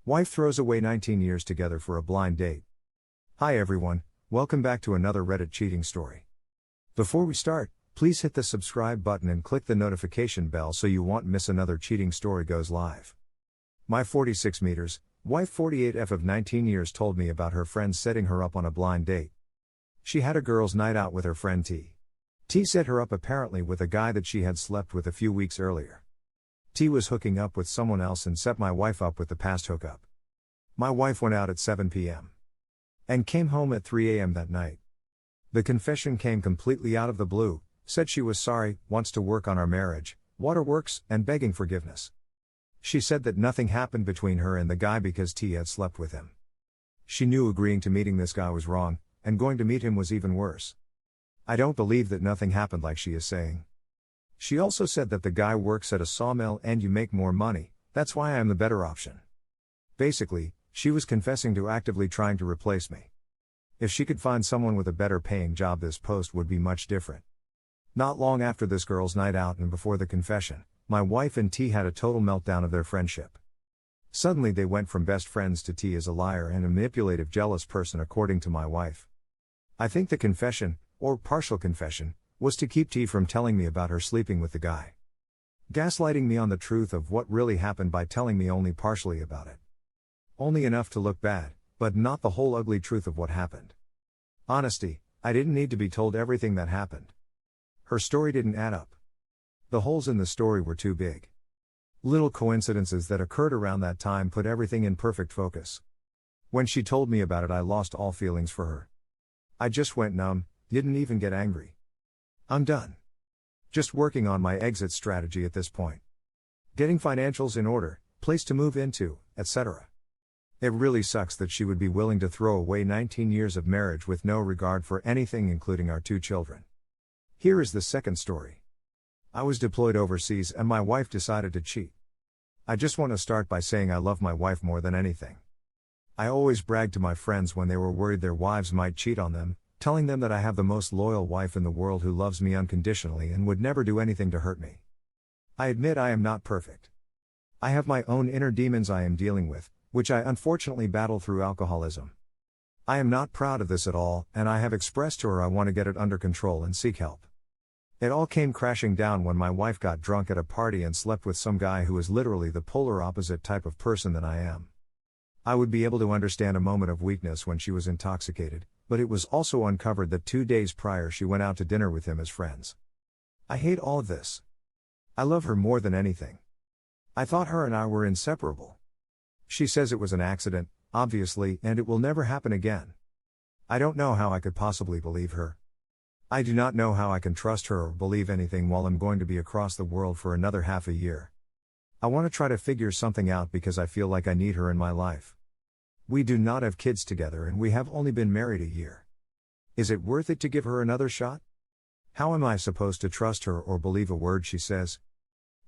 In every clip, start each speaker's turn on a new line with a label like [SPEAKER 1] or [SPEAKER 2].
[SPEAKER 1] Wife throws away 19 years together for a blind date. Hi everyone, welcome back to another Reddit cheating story. Before we start, please hit the subscribe button and click the notification bell so you won't miss another cheating story goes live. My 46 meters, wife 48F of 19 years told me about her friend setting her up on a blind date. She had a girls' night out with her friend T. T set her up apparently with a guy that she had slept with a few weeks earlier. T was hooking up with someone else and set my wife up with the past hookup. My wife went out at 7 p.m. and came home at 3 a.m. that night. The confession came completely out of the blue, said she was sorry, wants to work on our marriage, waterworks, and begging forgiveness. She said that nothing happened between her and the guy because T had slept with him. She knew agreeing to meeting this guy was wrong, and going to meet him was even worse. I don't believe that nothing happened like she is saying. She also said that the guy works at a sawmill and you make more money, that's why I am the better option. Basically, she was confessing to actively trying to replace me. If she could find someone with a better paying job, this post would be much different. Not long after this girl's night out and before the confession, my wife and T had a total meltdown of their friendship. Suddenly they went from best friends to T as a liar and a manipulative, jealous person, according to my wife. I think the confession, or partial confession, was to keep T from telling me about her sleeping with the guy. Gaslighting me on the truth of what really happened by telling me only partially about it. Only enough to look bad, but not the whole ugly truth of what happened. Honesty, I didn't need to be told everything that happened. Her story didn't add up. The holes in the story were too big. Little coincidences that occurred around that time put everything in perfect focus. When she told me about it, I lost all feelings for her. I just went numb, didn't even get angry. I'm done. Just working on my exit strategy at this point. Getting financials in order, place to move into, etc. It really sucks that she would be willing to throw away 19 years of marriage with no regard for anything, including our 2 children. Here is the second story. I was deployed overseas and my wife decided to cheat. I just want to start by saying I love my wife more than anything. I always bragged to my friends when they were worried their wives might cheat on them, telling them that I have the most loyal wife in the world who loves me unconditionally and would never do anything to hurt me. I admit I am not perfect. I have my own inner demons I am dealing with, which I unfortunately battle through alcoholism. I am not proud of this at all, and I have expressed to her I want to get it under control and seek help. It all came crashing down when my wife got drunk at a party and slept with some guy who is literally the polar opposite type of person than I am. I would be able to understand a moment of weakness when she was intoxicated, but it was also uncovered that 2 days prior she went out to dinner with him as friends. I hate all of this. I love her more than anything. I thought her and I were inseparable. She says it was an accident, obviously, and it will never happen again. I don't know how I could possibly believe her. I do not know how I can trust her or believe anything while I'm going to be across the world for another half a year. I want to try to figure something out because I feel like I need her in my life. We do not have kids together and we have only been married a year. Is it worth it to give her another shot? How am I supposed to trust her or believe a word she says?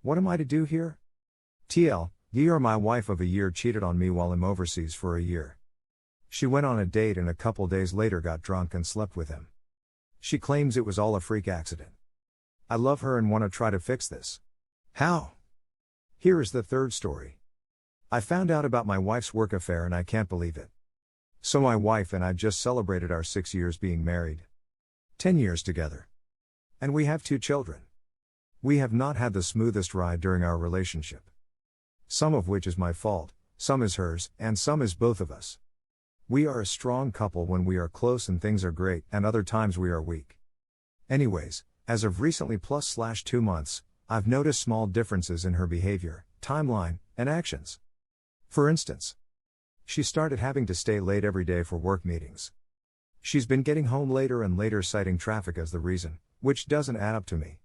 [SPEAKER 1] What am I to do here? TL, Dr. My wife of a year cheated on me while I'm overseas for a year. She went on a date and a couple days later got drunk and slept with him. She claims it was all a freak accident. I love her and want to try to fix this. How? Here is the third story. I found out about my wife's work affair and I can't believe it. So my wife and I just celebrated our 6 years being married. 10 years together. And we have 2 children. We have not had the smoothest ride during our relationship. Some of which is my fault, some is hers, and some is both of us. We are a strong couple when we are close and things are great, and other times we are weak. Anyways, as of recently +/2 months, I've noticed small differences in her behavior, timeline, and actions. For instance, she started having to stay late every day for work meetings. She's been getting home later and later, citing traffic as the reason, which doesn't add up to me.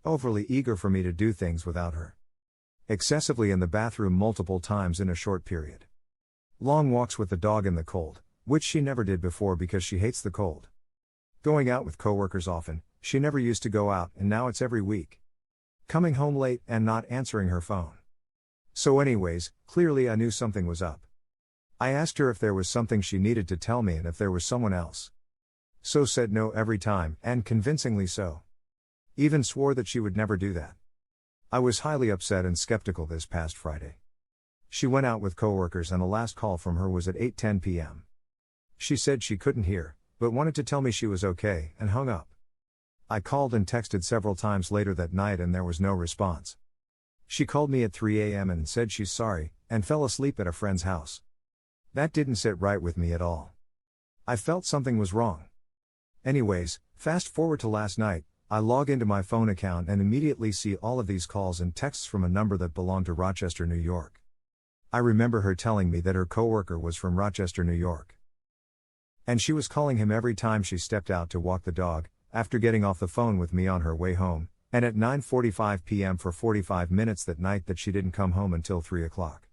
[SPEAKER 1] Overly eager for me to do things without her. Excessively in the bathroom multiple times in a short period. Long walks with the dog in the cold, which she never did before because she hates the cold. Going out with coworkers often, she never used to go out and now it's every week. Coming home late and not answering her phone. So anyways, clearly I knew something was up. I asked her if there was something she needed to tell me and if there was someone else. So said no every time, and convincingly so. Even swore that she would never do that. I was highly upset and skeptical this past Friday. She went out with coworkers and the last call from her was at 8:10 p.m. She said she couldn't hear, but wanted to tell me she was okay, and hung up. I called and texted several times later that night and there was no response. She called me at 3 a.m. and said she's sorry, and fell asleep at a friend's house. That didn't sit right with me at all. I felt something was wrong. Anyways, fast forward to last night, I log into my phone account and immediately see all of these calls and texts from a number that belonged to Rochester, New York. I remember her telling me that her coworker was from Rochester, New York. And she was calling him every time she stepped out to walk the dog, after getting off the phone with me on her way home, and at 9:45 p.m. for 45 minutes that night that she didn't come home until 3 o'clock.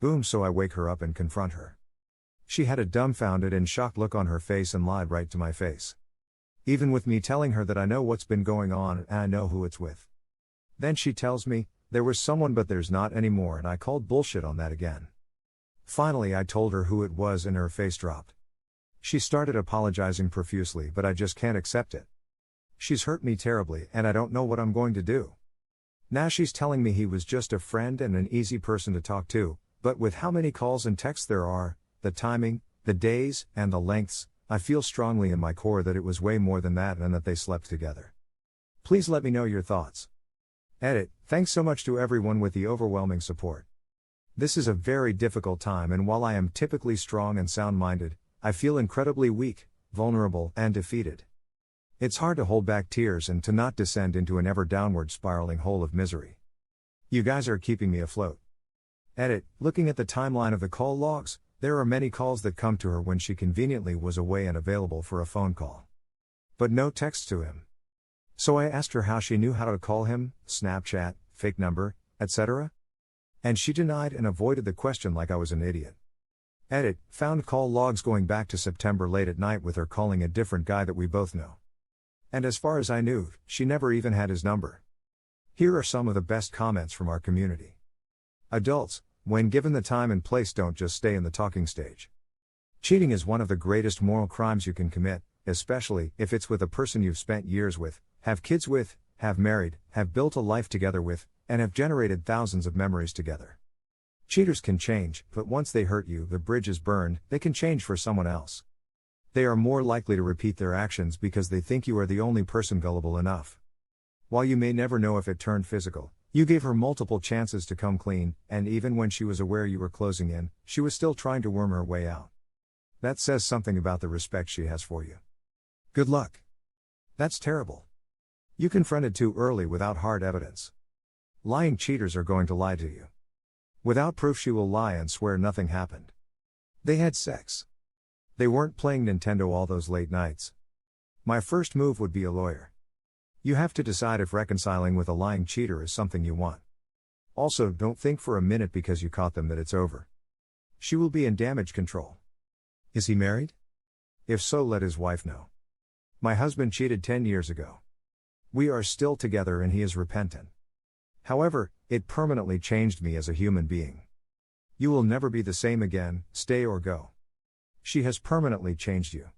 [SPEAKER 1] Boom, so I wake her up and confront her. She had a dumbfounded and shocked look on her face and lied right to my face. Even with me telling her that I know what's been going on and I know who it's with. Then she tells me, there was someone but there's not anymore, and I called bullshit on that again. Finally I told her who it was and her face dropped. She started apologizing profusely, but I just can't accept it. She's hurt me terribly and I don't know what I'm going to do. Now she's telling me he was just a friend and an easy person to talk to, but with how many calls and texts there are, the timing, the days, and the lengths, I feel strongly in my core that it was way more than that and that they slept together. Please let me know your thoughts. Edit. Thanks so much to everyone with the overwhelming support. This is a very difficult time, and while I am typically strong and sound-minded, I feel incredibly weak, vulnerable, and defeated. It's hard to hold back tears and to not descend into an ever downward spiraling hole of misery. You guys are keeping me afloat. Edit. Looking at the timeline of the call logs, there are many calls that come to her when she conveniently was away and available for a phone call. But no text to him. So I asked her how she knew how to call him, Snapchat, fake number, etc. And she denied and avoided the question like I was an idiot. Edit. Found call logs going back to September late at night with her calling a different guy that we both know. And as far as I knew, she never even had his number. Here are some of the best comments from our community. Adults, when given the time and place, don't just stay in the talking stage. Cheating is one of the greatest moral crimes you can commit, especially if it's with a person you've spent years with, have kids with, have married, have built a life together with, and have generated thousands of memories together. Cheaters can change, but once they hurt you, the bridge is burned. They can change for someone else. They are more likely to repeat their actions because they think you are the only person gullible enough. While you may never know if it turned physical, you gave her multiple chances to come clean, and even when she was aware you were closing in, she was still trying to worm her way out. That says something about the respect she has for you. Good luck. That's terrible. You confronted too early without hard evidence. Lying cheaters are going to lie to you. Without proof, she will lie and swear nothing happened. They had sex. They weren't playing Nintendo all those late nights. My first move would be a lawyer. You have to decide if reconciling with a lying cheater is something you want. Also, don't think for a minute because you caught them that it's over. She will be in damage control. Is he married? If so, let his wife know. My husband cheated 10 years ago. We are still together and he is repentant. However, it permanently changed me as a human being. You will never be the same again, stay or go. She has permanently changed you.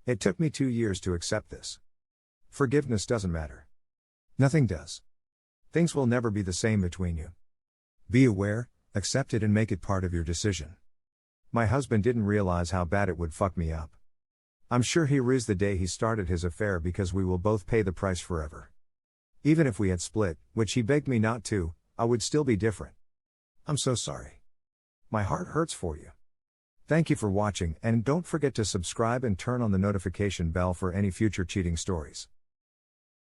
[SPEAKER 1] It took me 2 years to accept this. Forgiveness doesn't matter. Nothing does. Things will never be the same between you. Be aware, accept it, and make it part of your decision. My husband didn't realize how bad it would fuck me up. I'm sure he riz the day he started his affair because we will both pay the price forever. Even if we had split, which he begged me not to, I would still be different. I'm so sorry. My heart hurts for you. Thank you for watching, and don't forget to subscribe and turn on the notification bell for any future cheating stories.